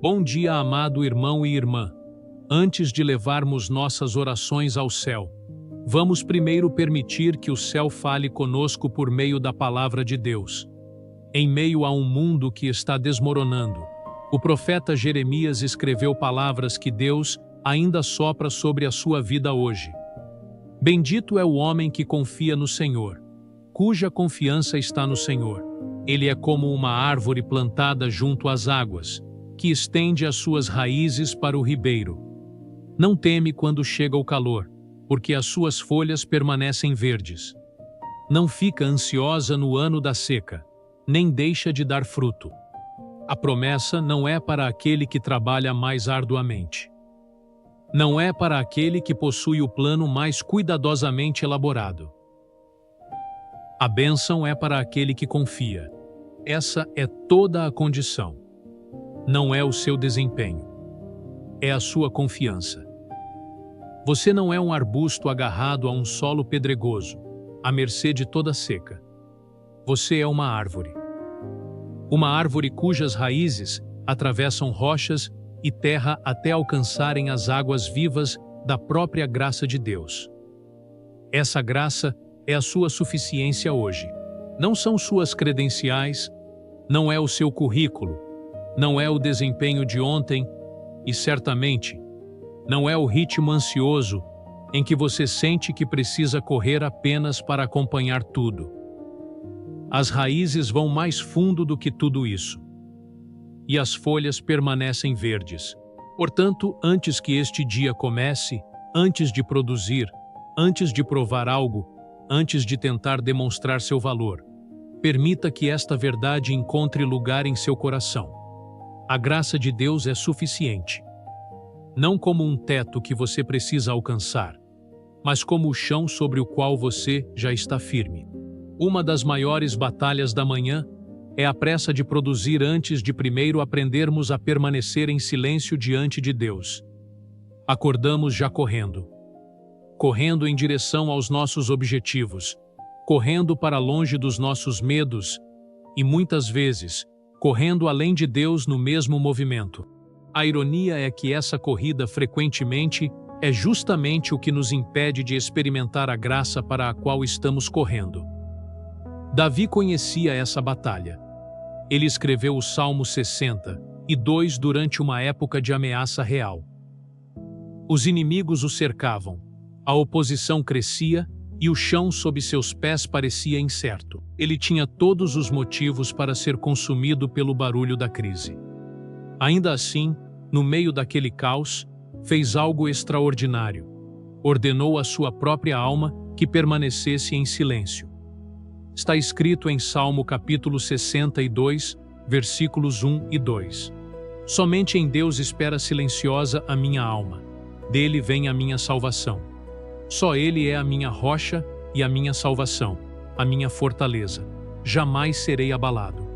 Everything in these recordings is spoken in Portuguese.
Bom dia, amado irmão e irmã. Antes de levarmos nossas orações ao céu, vamos primeiro permitir que o céu fale conosco por meio da palavra de Deus. Em meio a um mundo que está desmoronando, o profeta Jeremias escreveu palavras que Deus ainda sopra sobre a sua vida hoje. Bendito é o homem que confia no Senhor, cuja confiança está no Senhor. Ele é como uma árvore plantada junto às águas, que estende as suas raízes para o ribeiro. Não teme quando chega o calor, porque as suas folhas permanecem verdes. Não fica ansiosa no ano da seca, nem deixa de dar fruto. A promessa não é para aquele que trabalha mais arduamente. Não é para aquele que possui o plano mais cuidadosamente elaborado. A bênção é para aquele que confia. Essa é toda a condição. Não é o seu desempenho. É a sua confiança. Você não é um arbusto agarrado a um solo pedregoso, à mercê de toda seca. Você é uma árvore. Uma árvore cujas raízes atravessam rochas e terra até alcançarem as águas vivas da própria graça de Deus. Essa graça é a sua suficiência hoje. Não são suas credenciais, não é o seu currículo, não é o desempenho de ontem e, certamente, não é o ritmo ansioso em que você sente que precisa correr apenas para acompanhar tudo. As raízes vão mais fundo do que tudo isso. E as folhas permanecem verdes. Portanto, antes que este dia comece, antes de produzir, antes de provar algo, antes de tentar demonstrar seu valor, permita que esta verdade encontre lugar em seu coração. A graça de Deus é suficiente. Não como um teto que você precisa alcançar, mas como o chão sobre o qual você já está firme. Uma das maiores batalhas da manhã é a pressa de produzir antes de primeiro aprendermos a permanecer em silêncio diante de Deus. Acordamos já correndo. Correndo em direção aos nossos objetivos, correndo para longe dos nossos medos e, muitas vezes, correndo além de Deus no mesmo movimento. A ironia é que essa corrida frequentemente é justamente o que nos impede de experimentar a graça para a qual estamos correndo. Davi conhecia essa batalha. Ele escreveu o Salmo 62 durante uma época de ameaça real. Os inimigos o cercavam, a oposição crescia e o chão sob seus pés parecia incerto. Ele tinha todos os motivos para ser consumido pelo barulho da crise. Ainda assim, no meio daquele caos, fez algo extraordinário. Ordenou à sua própria alma que permanecesse em silêncio. Está escrito em Salmo capítulo 62, versículos 1 e 2. Somente em Deus espera silenciosa a minha alma. Dele vem a minha salvação. Só Ele é a minha rocha e a minha salvação, a minha fortaleza. Jamais serei abalado.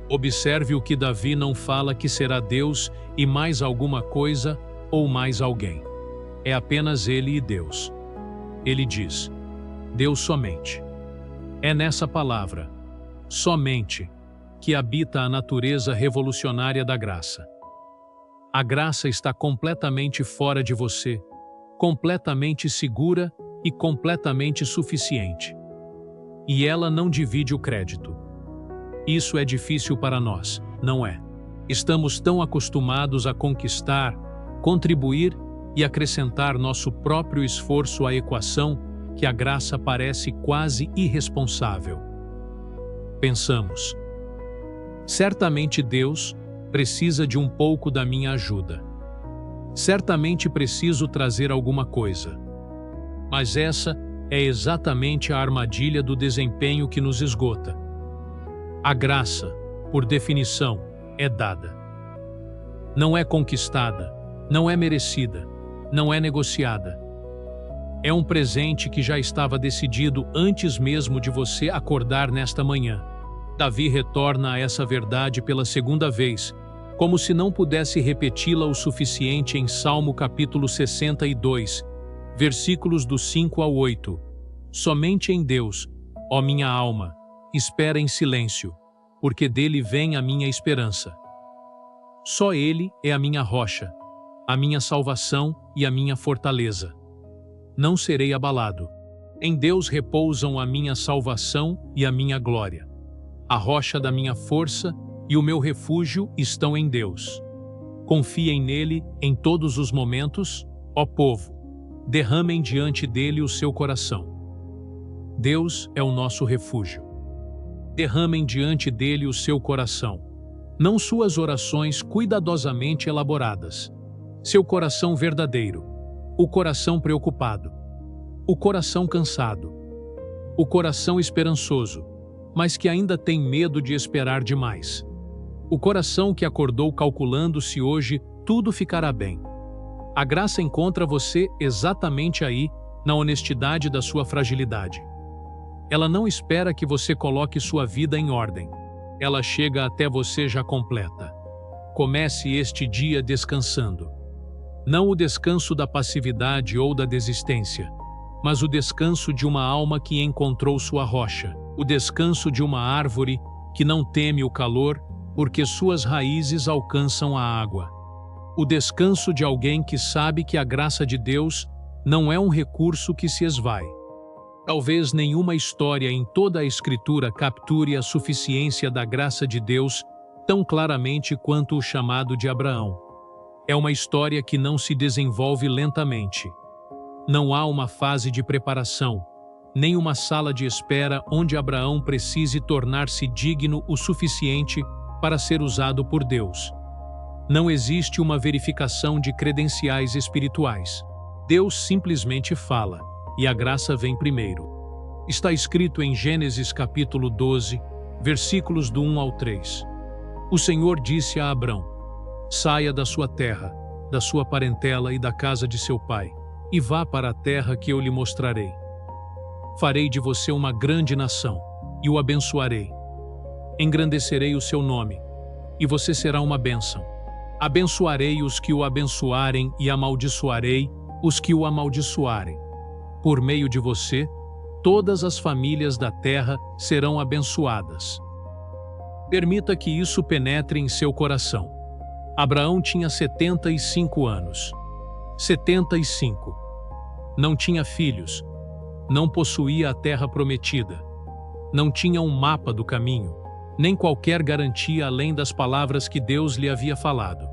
Observe o que Davi não fala que será Deus e mais alguma coisa ou mais alguém. É apenas Ele e Deus. Ele diz, Deus somente. É nessa palavra, somente, que habita a natureza revolucionária da graça. A graça está completamente fora de você, completamente segura e completamente suficiente. E ela não divide o crédito. Isso é difícil para nós, não é? Estamos tão acostumados a conquistar, contribuir e acrescentar nosso próprio esforço à equação que a graça parece quase irresponsável. Pensamos, certamente Deus precisa de um pouco da minha ajuda. Certamente preciso trazer alguma coisa. Mas essa é exatamente a armadilha do desempenho que nos esgota. A graça, por definição, é dada. Não é conquistada, não é merecida, não é negociada. É um presente que já estava decidido antes mesmo de você acordar nesta manhã. Davi retorna a essa verdade pela segunda vez, como se não pudesse repeti-la o suficiente em Salmo capítulo 62, versículos do 5 ao 8. Somente em Deus, ó minha alma, espera em silêncio, porque dele vem a minha esperança. Só Ele é a minha rocha, a minha salvação e a minha fortaleza. Não serei abalado. Em Deus repousam a minha salvação e a minha glória. A rocha da minha força e o meu refúgio estão em Deus. Confiem nele em todos os momentos, ó povo. Derramem diante dele o seu coração. Deus é o nosso refúgio. Derramem diante dele o seu coração. Não suas orações cuidadosamente elaboradas. Seu coração verdadeiro. O coração preocupado. O coração cansado. O coração esperançoso, mas que ainda tem medo de esperar demais. O coração que acordou calculando se hoje tudo ficará bem. A graça encontra você exatamente aí, na honestidade da sua fragilidade. Ela não espera que você coloque sua vida em ordem. Ela chega até você já completa. Comece este dia descansando. Não o descanso da passividade ou da desistência, mas o descanso de uma alma que encontrou sua rocha, o descanso de uma árvore que não teme o calor, porque suas raízes alcançam a água. O descanso de alguém que sabe que a graça de Deus não é um recurso que se esvai. Talvez nenhuma história em toda a Escritura capture a suficiência da graça de Deus tão claramente quanto o chamado de Abraão. É uma história que não se desenvolve lentamente. Não há uma fase de preparação, nem uma sala de espera onde Abraão precise tornar-se digno o suficiente para ser usado por Deus. Não existe uma verificação de credenciais espirituais. Deus simplesmente fala, e a graça vem primeiro. Está escrito em Gênesis capítulo 12, versículos do 1 ao 3. O Senhor disse a Abrão: saia da sua terra, da sua parentela e da casa de seu pai, e vá para a terra que eu lhe mostrarei. Farei de você uma grande nação, e o abençoarei. Engrandecerei o seu nome, e você será uma bênção. Abençoarei os que o abençoarem e amaldiçoarei os que o amaldiçoarem. Por meio de você, todas as famílias da terra serão abençoadas. Permita que isso penetre em seu coração. Abraão tinha 75 anos. 75. Não tinha filhos. Não possuía a terra prometida. Não tinha um mapa do caminho, nem qualquer garantia além das palavras que Deus lhe havia falado.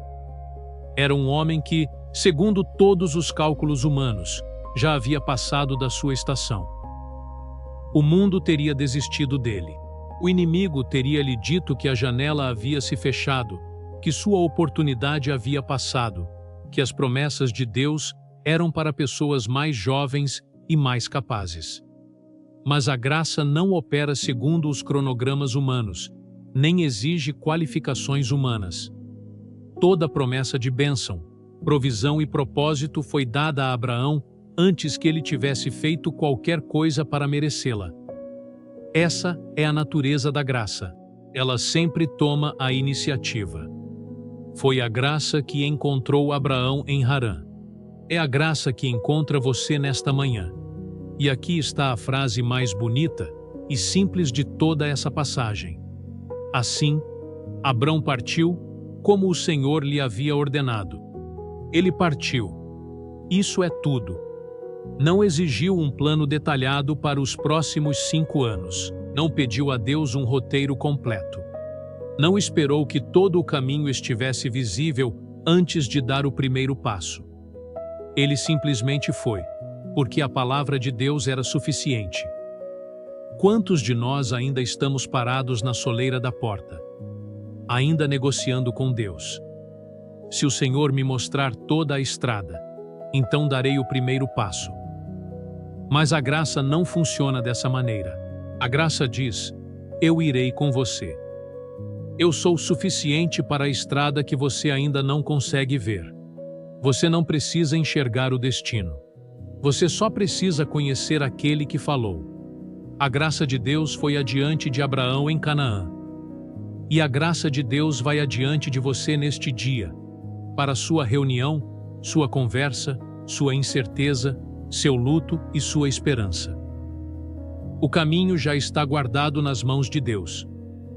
Era um homem que, segundo todos os cálculos humanos, já havia passado da sua estação. O mundo teria desistido dele. O inimigo teria lhe dito que a janela havia se fechado, que sua oportunidade havia passado, que as promessas de Deus eram para pessoas mais jovens e mais capazes. Mas a graça não opera segundo os cronogramas humanos, nem exige qualificações humanas. Toda promessa de bênção, provisão e propósito foi dada a Abraão antes que ele tivesse feito qualquer coisa para merecê-la. Essa é a natureza da graça. Ela sempre toma a iniciativa. Foi a graça que encontrou Abraão em Harã. É a graça que encontra você nesta manhã. E aqui está a frase mais bonita e simples de toda essa passagem. Assim, Abrão partiu, como o Senhor lhe havia ordenado. Ele partiu. Isso é tudo. Não exigiu um plano detalhado para os próximos 5 anos. Não pediu a Deus um roteiro completo. Não esperou que todo o caminho estivesse visível antes de dar o primeiro passo. Ele simplesmente foi, porque a palavra de Deus era suficiente. Quantos de nós ainda estamos parados na soleira da porta, ainda negociando com Deus? Se o Senhor me mostrar toda a estrada, então darei o primeiro passo. Mas a graça não funciona dessa maneira. A graça diz: eu irei com você. Eu sou suficiente para a estrada que você ainda não consegue ver. Você não precisa enxergar o destino. Você só precisa conhecer aquele que falou. A graça de Deus foi adiante de Abraão em Canaã. E a graça de Deus vai adiante de você neste dia, para sua reunião, sua conversa, sua incerteza, seu luto e sua esperança. O caminho já está guardado nas mãos de Deus.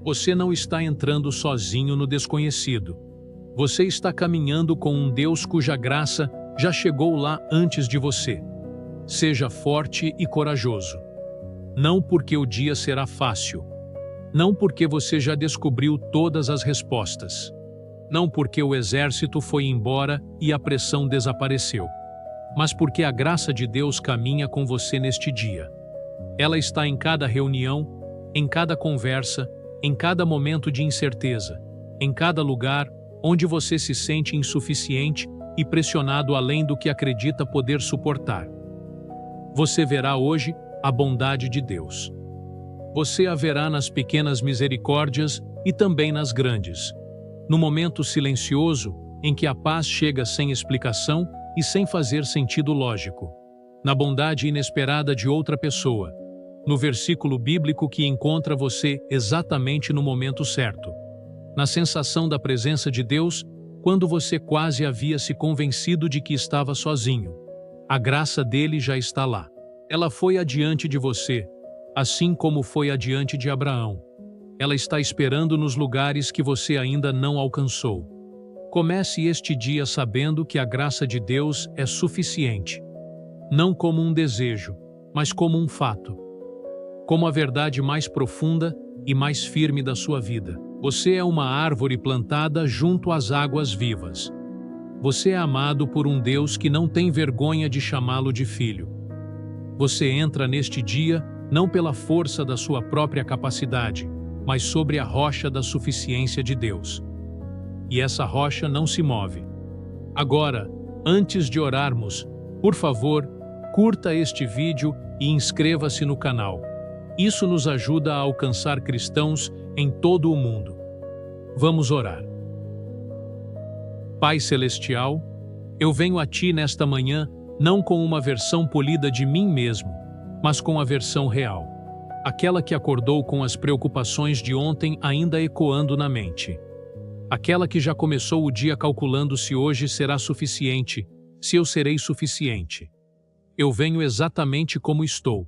Você não está entrando sozinho no desconhecido. Você está caminhando com um Deus cuja graça já chegou lá antes de você. Seja forte e corajoso. Não porque o dia será fácil. Não porque você já descobriu todas as respostas. Não porque o exército foi embora e a pressão desapareceu. Mas porque a graça de Deus caminha com você neste dia. Ela está em cada reunião, em cada conversa, em cada momento de incerteza, em cada lugar onde você se sente insuficiente e pressionado além do que acredita poder suportar. Você verá hoje a bondade de Deus. Você a verá nas pequenas misericórdias e também nas grandes. No momento silencioso em que a paz chega sem explicação e sem fazer sentido lógico. Na bondade inesperada de outra pessoa. No versículo bíblico que encontra você exatamente no momento certo. Na sensação da presença de Deus, quando você quase havia se convencido de que estava sozinho. A graça dele já está lá. Ela foi adiante de você, assim como foi adiante de Abraão. Ela está esperando nos lugares que você ainda não alcançou. Comece este dia sabendo que a graça de Deus é suficiente. Não como um desejo, mas como um fato. Como a verdade mais profunda e mais firme da sua vida. Você é uma árvore plantada junto às águas vivas. Você é amado por um Deus que não tem vergonha de chamá-lo de filho. Você entra neste dia não pela força da sua própria capacidade, mas sobre a rocha da suficiência de Deus. E essa rocha não se move. Agora, antes de orarmos, por favor, curta este vídeo e inscreva-se no canal. Isso nos ajuda a alcançar cristãos em todo o mundo. Vamos orar. Pai Celestial, eu venho a Ti nesta manhã não com uma versão polida de mim mesmo, mas com a versão real. Aquela que acordou com as preocupações de ontem ainda ecoando na mente. Aquela que já começou o dia calculando se hoje será suficiente, se eu serei suficiente. Eu venho exatamente como estou.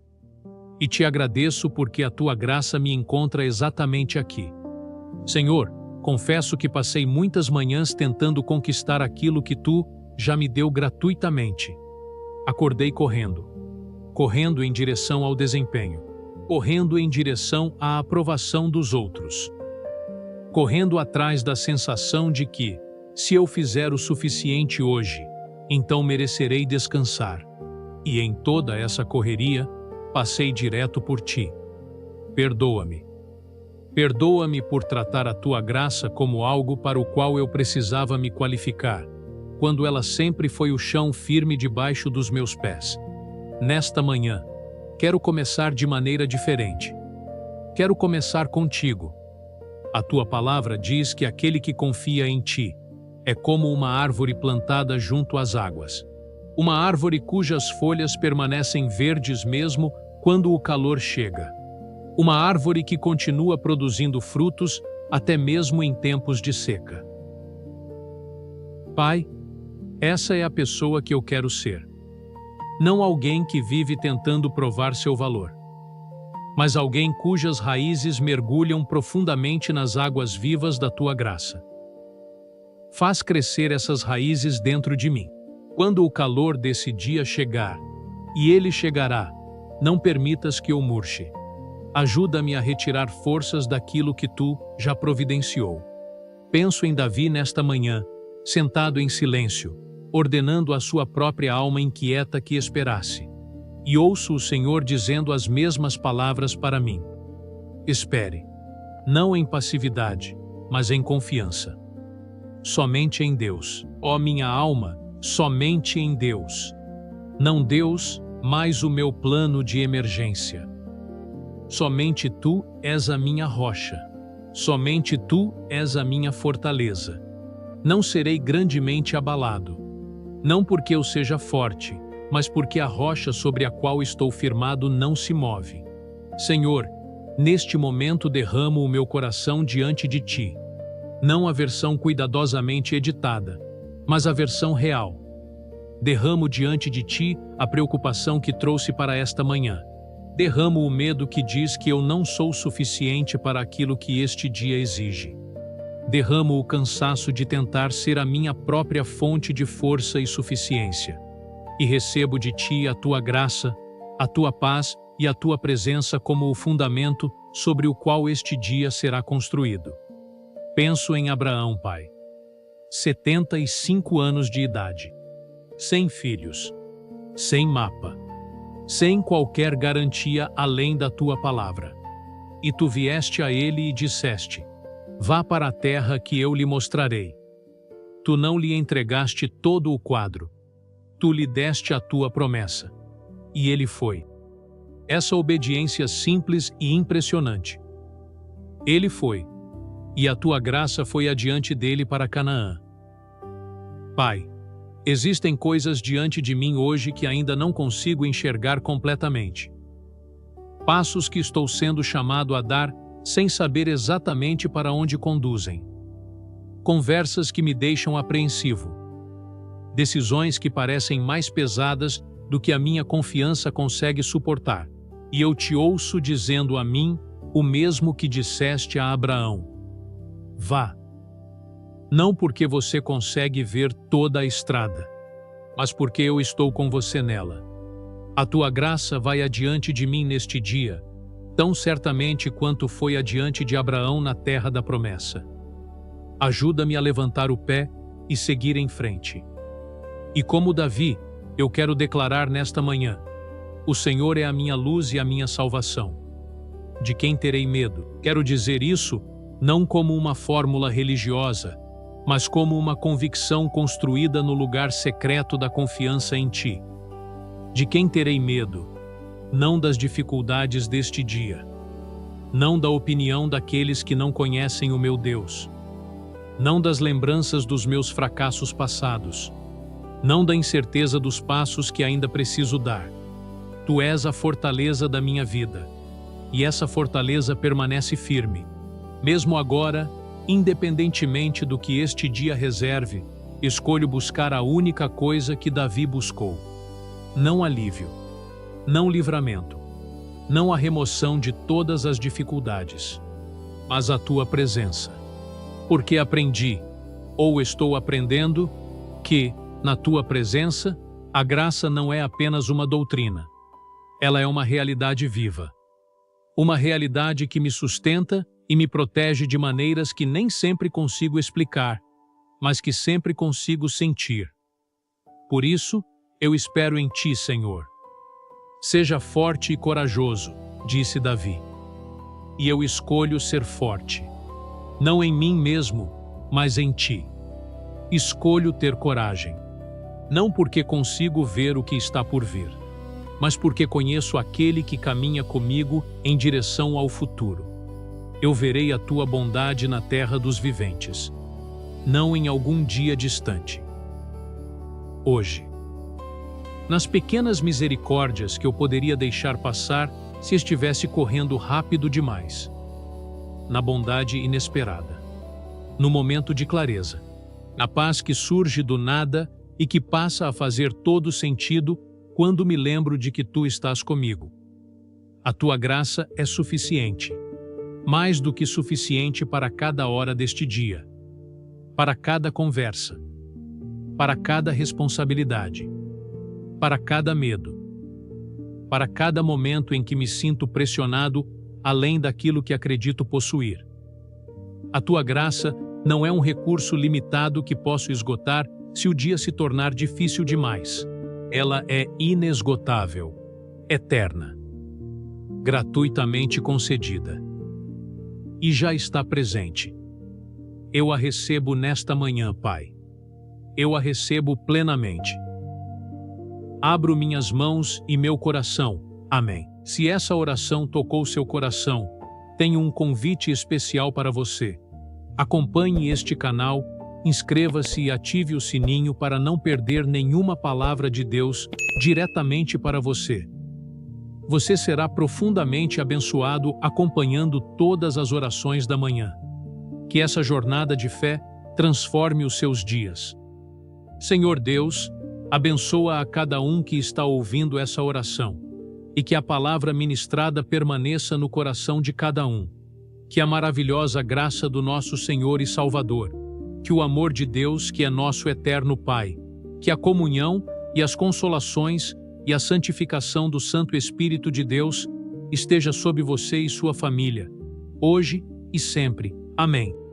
E te agradeço porque a Tua graça me encontra exatamente aqui. Senhor, confesso que passei muitas manhãs tentando conquistar aquilo que Tu já me deu gratuitamente. Acordei correndo em direção ao desempenho, correndo em direção à aprovação dos outros, correndo atrás da sensação de que, se eu fizer o suficiente hoje, então merecerei descansar. E em toda essa correria, passei direto por Ti. Perdoa-me. Perdoa-me por tratar a Tua graça como algo para o qual eu precisava me qualificar, quando ela sempre foi o chão firme debaixo dos meus pés. Nesta manhã, quero começar de maneira diferente. Quero começar contigo. A Tua palavra diz que aquele que confia em Ti é como uma árvore plantada junto às águas. Uma árvore cujas folhas permanecem verdes mesmo quando o calor chega. Uma árvore que continua produzindo frutos até mesmo em tempos de seca. Pai, essa é a pessoa que eu quero ser. Não alguém que vive tentando provar seu valor, mas alguém cujas raízes mergulham profundamente nas águas vivas da Tua graça. Faz crescer essas raízes dentro de mim. Quando o calor desse dia chegar, e ele chegará, não permitas que eu murche. Ajuda-me a retirar forças daquilo que Tu já providenciou. Penso em Davi nesta manhã, sentado em silêncio, ordenando a sua própria alma inquieta que esperasse. E ouço o Senhor dizendo as mesmas palavras para mim. Espere, não em passividade, mas em confiança. Somente em Deus, ó minha alma, somente em Deus. Não Deus, mas o meu plano de emergência. Somente Tu és a minha rocha. Somente Tu és a minha fortaleza. Não serei grandemente abalado. Não porque eu seja forte, mas porque a rocha sobre a qual estou firmado não se move. Senhor, neste momento derramo o meu coração diante de Ti. Não a versão cuidadosamente editada, mas a versão real. Derramo diante de Ti a preocupação que trouxe para esta manhã. Derramo o medo que diz que eu não sou suficiente para aquilo que este dia exige. derramo o cansaço de tentar ser a minha própria fonte de força e suficiência, e recebo de Ti a Tua graça, a Tua paz e a Tua presença como o fundamento sobre o qual este dia será construído. Penso em Abraão, Pai. 75 anos de idade, sem filhos, sem mapa, sem qualquer garantia além da Tua palavra. E Tu vieste a ele e disseste: vá para a terra que eu lhe mostrarei. Tu não lhe entregaste todo o quadro. Tu lhe deste a Tua promessa. E ele foi. Essa obediência simples e impressionante. Ele foi. E a Tua graça foi adiante dele para Canaã. Pai, existem coisas diante de mim hoje que ainda não consigo enxergar completamente. Passos que estou sendo chamado a dar sem saber exatamente para onde conduzem. Conversas que me deixam apreensivo. Decisões que parecem mais pesadas do que a minha confiança consegue suportar. E eu te ouço dizendo a mim o mesmo que disseste a Abraão: vá. Não porque você consegue ver toda a estrada, mas porque eu estou com você nela. A Tua graça vai adiante de mim neste dia, tão certamente quanto foi adiante de Abraão na terra da promessa. Ajuda-me a levantar o pé e seguir em frente. E como Davi, eu quero declarar nesta manhã: o Senhor é a minha luz e a minha salvação. De quem terei medo? Quero dizer isso não como uma fórmula religiosa, mas como uma convicção construída no lugar secreto da confiança em Ti. De quem terei medo? Não das dificuldades deste dia. Não da opinião daqueles que não conhecem o meu Deus. Não das lembranças dos meus fracassos passados. Não da incerteza dos passos que ainda preciso dar. Tu és a fortaleza da minha vida. E essa fortaleza permanece firme. Mesmo agora, independentemente do que este dia reserve, escolho buscar a única coisa que Davi buscou. Não alívio, não livramento, não a remoção de todas as dificuldades, mas a Tua presença. Porque aprendi, ou estou aprendendo, que, na Tua presença, a graça não é apenas uma doutrina. Ela é uma realidade viva. Uma realidade que me sustenta e me protege de maneiras que nem sempre consigo explicar, mas que sempre consigo sentir. Por isso, eu espero em Ti, Senhor. Seja forte e corajoso, disse Davi. E eu escolho ser forte. Não em mim mesmo, mas em Ti. Escolho ter coragem. Não porque consigo ver o que está por vir, mas porque conheço aquele que caminha comigo em direção ao futuro. Eu verei a Tua bondade na terra dos viventes, não em algum dia distante. Hoje. Nas pequenas misericórdias que eu poderia deixar passar se estivesse correndo rápido demais. Na bondade inesperada. No momento de clareza. Na paz que surge do nada e que passa a fazer todo sentido quando me lembro de que Tu estás comigo. A Tua graça é suficiente. Mais do que suficiente para cada hora deste dia, para cada conversa, para cada responsabilidade, para cada medo, para cada momento em que me sinto pressionado além daquilo que acredito possuir. A Tua graça não é um recurso limitado que posso esgotar se o dia se tornar difícil demais. Ela é inesgotável, eterna, gratuitamente concedida. E já está presente. Eu a recebo nesta manhã, Pai. Eu a recebo plenamente. Abro minhas mãos e meu coração. Amém. Se essa oração tocou seu coração, tenho um convite especial para você. Acompanhe este canal, inscreva-se e ative o sininho para não perder nenhuma palavra de Deus diretamente para você. Você será profundamente abençoado acompanhando todas as orações da manhã. Que essa jornada de fé transforme os seus dias. Senhor Deus, abençoa a cada um que está ouvindo essa oração, e que a palavra ministrada permaneça no coração de cada um. Que a maravilhosa graça do nosso Senhor e Salvador, que o amor de Deus, que é nosso eterno Pai, que a comunhão e as consolações e a santificação do Santo Espírito de Deus esteja sobre você e sua família, hoje e sempre. Amém.